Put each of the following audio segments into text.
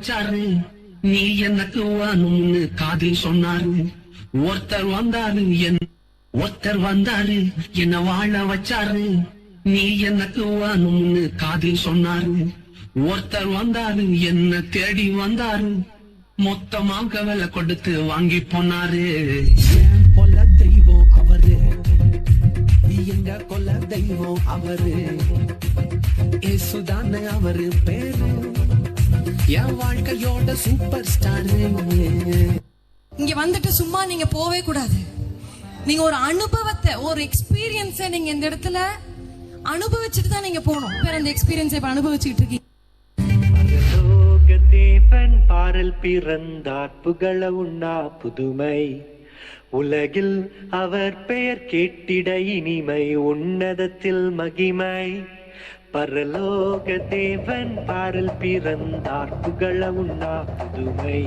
Sir நீ எனக்கு வானும்னு காதில் சொன்னாரு. ஒருத்தர் வந்தாரு என்ன வாழ வச்சாரு. நீ எனக்கு வானும்னு காதில் சொன்னாரு. ஒருத்தர் வந்தாரு என்ன தேடி வந்தாரு. மொத்தமாக விலை கொடுத்து வாங்கி போனாரு. கொல்ல தெய்வம் அவரு, எங்க கொல்ல தெய்வம் அவரு. ஏசுதான அவரு பேரு, என் வாழ்க்கையோட சூப்பர் ஸ்டார். இங்க வந்துட்டு சும்மா நீங்க போவே கூடாது. நீங்க ஒரு அனுபவத்தை, ஒரு எக்ஸ்பீரியன்ஸை நீங்க இந்த இடத்துல அனுபவிச்சுட்டு தான் நீங்க போகணும். அந்த எக்ஸ்பீரியன்ஸை இப்ப அனுபவிச்சுட்டு இருக்கீங்க. தேவன் பாரல் பிறந்தார் புகழ உண்ணா புதுமை. உலகில் அவர் பெயர் கேட்டிட இனிமை, உன்னதத்தில் மகிமை. பரலோக தேவன் பாரல் பிறந்தார் புகழ உண்ணா புதுமை.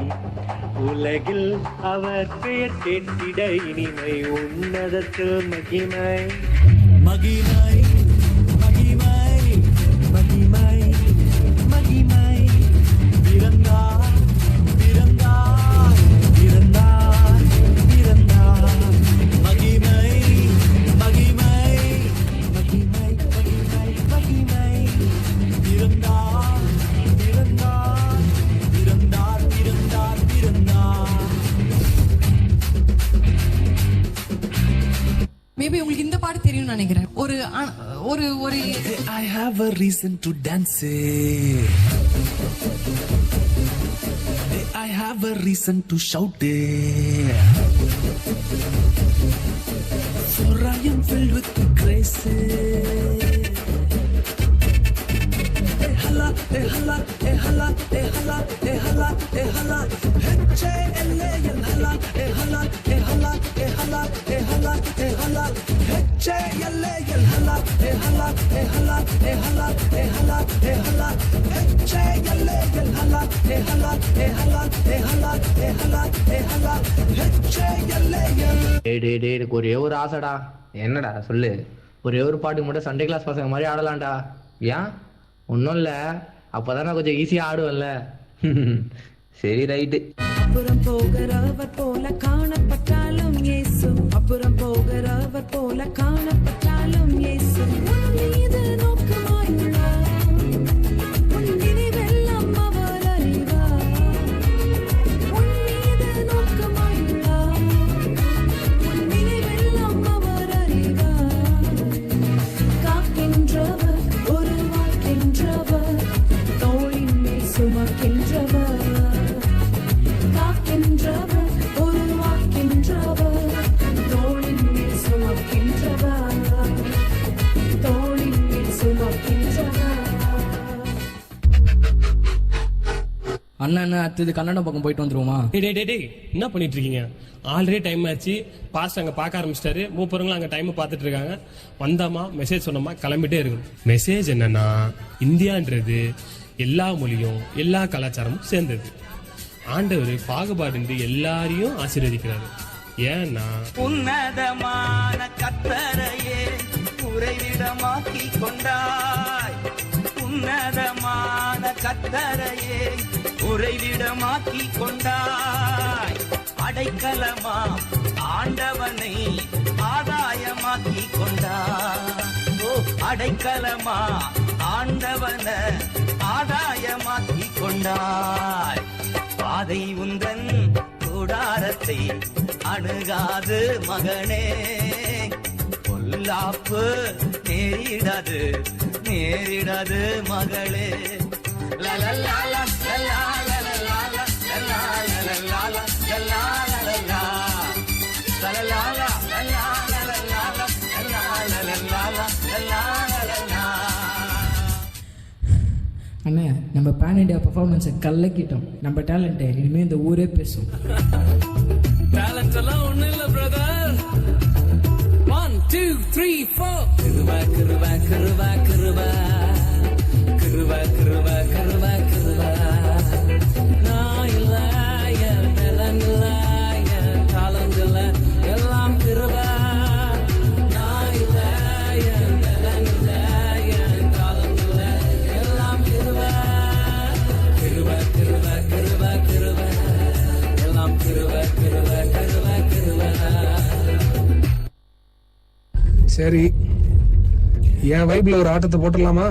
உலகில் அவர் பெயர் கேட்டிட இனிமை, உன்னதத்தில் மகிமை. மகிமை மகிமை மகிமை மகிமை. பிறந்தார் பிறந்தார் பிறந்தார் பிறந்தார். மகிமை மகிமை மகிமை மகிமை மகிமை. பிறந்தார் பிறந்தார் பிறந்தார் பிறந்தார் பிறந்தார். மேபி உங்களுக்கு இந்த பாட்டு தெரியும்னு நினைக்கிறேன். ஒரு ஒரு ஒரு I have a reason to dance. I have a reason to shout. For I am filled with grace. Hala, hala, hala, hala, hala, hala. H-A-L-A-L, hala, hala, hala, hala, hala, hala. H-A-L-A-L, hala, hala, hala, hala, hala, hala. H-A-L-A-L, hala, hala, hala, hala, hala, hala. H-A-L-A-L. டேய் எனக்கு ஒரே ஒரு ஆசைடா. என்னடா சொல்லு. ஒரே ஒரு பாட்டுக்கு மட்டும் சண்டே கிளாஸ் பசங்க மாதிரி ஆடலாம்டா. ஏன்? ஒன்றும் இல்லை, அப்போதான் நான் கொஞ்சம் ஈஸியாக ஆடுவேன்ல. சரி ரைட்டு. அப்புறம் போகிறவர் போல காணப்பட்டாலும் இயேசு, அப்புறம் போகிறவர் போல காணப்பட்டாலும் இயேசு மீது நோக்கமாயுள்ளார். உன் நினைவெல்லாம் அவர் அறிவார். உன் மீது நோக்கமாயுள்ளார். உன் நினைவெல்லாம் அவர் அறிவார். காக்கின்றவர், ஒரு வாழ்கின்றவர், தோளின் மேல் சுமக்கின்றவர். ஒரு வாக்கின்றவர், தோளின் மேல் சுமக்கின்றவர், தோளின் மேல் சுமக்கின்றவர். அண்ணா அடுத்தது கன்னடம் பக்கம் போயிட்டு வந்துருவோமா? டேய் என்ன பண்ணிட்டு இருக்கீங்க? ஆல்ரெடி டைம் ஆச்சு. பாஸ்ட் அங்கே பார்க்க ஆரம்பிச்சிட்டாரு. மூப்பருங்களும் அங்கே டைமை பார்த்துட்டு இருக்காங்க. வந்தாமா மெசேஜ் சொன்னோமா கிளம்பிட்டே இருக்கணும். மெசேஜ் என்னன்னா, இந்தியான்றது எல்லா மொழியும் எல்லா கலாச்சாரமும் சேர்ந்தது. ஆண்டவர் பாகுபாடு எல்லாரையும் ஆசீர்வதிக்கிறாரு. ஏன்னா உன்னதமான கர்த்தரையே உறைவிடமாக்கி கொண்டாய். உன்னதமான கர்த்தரையே உறைவிடமாக்கி கொண்டாய். அடைக்கலமா ஆண்டவனை ஆதாயமாக்கி கொண்டாய். அடைக்கலமா ஆண்டவனை ஆதாயமாக்கி கொண்டாய். பாதை உந்தன் கூடாரத்தை அணுகாது மகனே, பொல்லாப்பு நேரிடாது நேரிடாது மகளே. லலலாலா லலலாலா லலலாலா லலலாலா லலலாலா லலலாலா. அண்ணே, நம்ம பேன் இண்டியா பர்ஃபார்மன்ஸை கலக்கிட்டோம். நம்ம டேலண்ட்டை இனிமேல் இந்த ஊரே பேசும். டேலண்ட் எல்லாம் ஒன்றும் இல்லை பிரதர். 1 2 3 4. கிருபா கிருபா கிருபா கிருபா கிருபா கிருபா கிருபா கிருபா. நான் இல்லை, என் டேலண்ட் இல்லை, என் டேலண்ட் இல்லை, எல்லாம் கிருபா. நான் இல்லை, என் டேலண்ட் இல்லை, என் டேலண்ட் இல்லை, எல்லாம் கிருபா கிருபா கிருபா சரி, என் வைப்ல ஒரு ஆட்டத்தை போட்டுடலாமா?